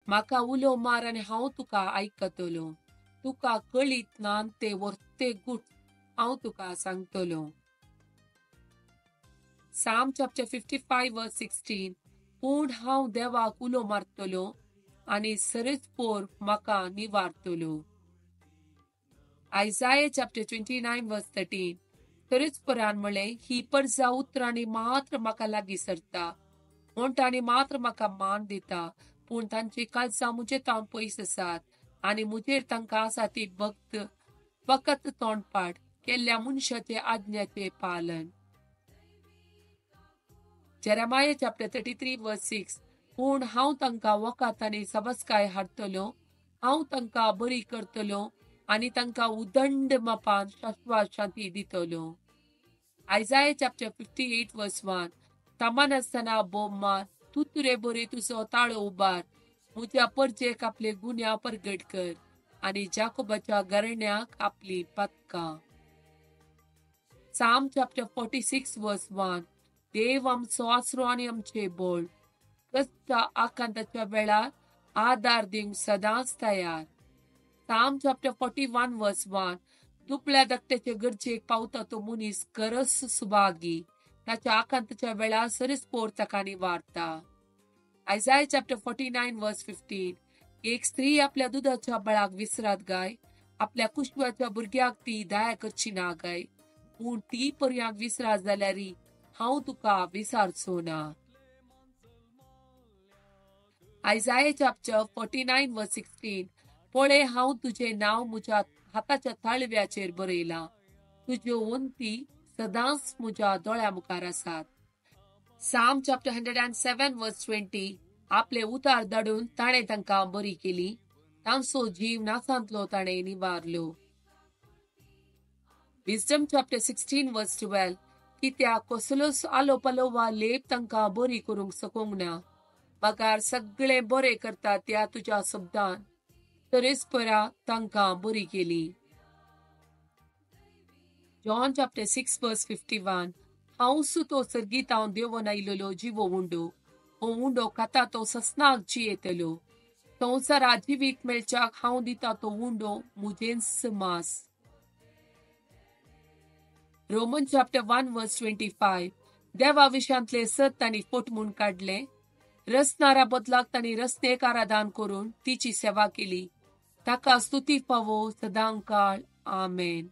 म्हाका उलो मार आनी हांव तुका आयकतलो. तुका कळीत ना ते वर्ते गुट हांव तुका सांगतलो. Psalm chapter 55 verse 16. पूण हांव देवाक उलो मारतलो आनी सरजपोर म्हाका निवारतलो. Isaiah chapter 29 verse 13. सरजपोरान म्हळें, ही परजा उतरांनी मात्र म्हाका लागीं सरता, मोंटांनी मात्र म्हाका मान दिता, पूण तांची काळजां मुजेतावन पयस आसात आनी मुजेर तांकां आसा ती भक्त फकत तोंडपाट केल्ल्या मनशाचे आज्ञाचे पालन. Jeremiah chapter 33 verse 6. पूण हांव तांकां वखात आनी सबस्काय हाडटलो, हांव तांकां बरी करतलो आनी तांकां उदंड मापान शाश्वत शांती दितलो. Isaiah chapter 58 verse 1. तामान आसतना बोब मार, तुतुरे बरी तुजो ताळो उबार, म्हज्या परजेक आपले गुन्या परगट कर आनी जाकोबाच्या घराण्याक आपली पथकां. Psalm chapter 46 verse 1. देव आमचो आसरो आनी आमचे बळ, कश्ट आकांताच्या वेळार आदार दिवंक सदांच तयार. Psalm chapter 41 verse 1. दुबळ्या धाकट्याचे गरजेक पावता तो मनीस गरज सुभागी, ताच्या आकांताच्या वेळार सरजपोर ताका निवारता. Isaiah chapter 49 verse 15. एक स्त्री आपल्या दुधाच्या बळाक विसरात गाय, आपल्या कुशवाच्या भुरग्याक ती दया करची ना गाय, पूण ती पर्यांक विसरात जाल्यार हांव तुका विसारचो ना. Isaiah chapter 49 verse 16. पळय हांव तुझे नाव म्हज्या हाताच्या ताळव्याचेर बरयलां, तुज्यो वंती सदांच म्हज्या दोळ्या मुखार आसात. Psalm chapter 107 verse 20. आपले उतार धाडून ताणें तांकां बरी केली, तांचो जीव नासांतलो ताणें निवारलो. Wisdom chapter 16 verse 12. कित्याक कसलोच आलो पालो वा लेप तांकां बरी करूंक सकोंक ना, मागार सगळें बरें करता त्या तुज्या शब्दान सरजपोरा तांकां बरी केली. John chapter 6 verse 51. हांव सुतो सर्गीत हांव देवून आयिल्लो जिवो उंडो, हो उंडो खाता तो ससनाक जियेतलो, संवसारा जिवीक मेळच्याक हांव दिता तो उंडो मुजेंच मास. Roman chapter 1 verse 25. देवा विशयांतले सत तांणी फोट म्हूण काडले, रचणारा बदलाक तांणी रचनेक आराधन करून तिची सेवा केली. ताका स्तुती फावो सदां काळ. आमेन.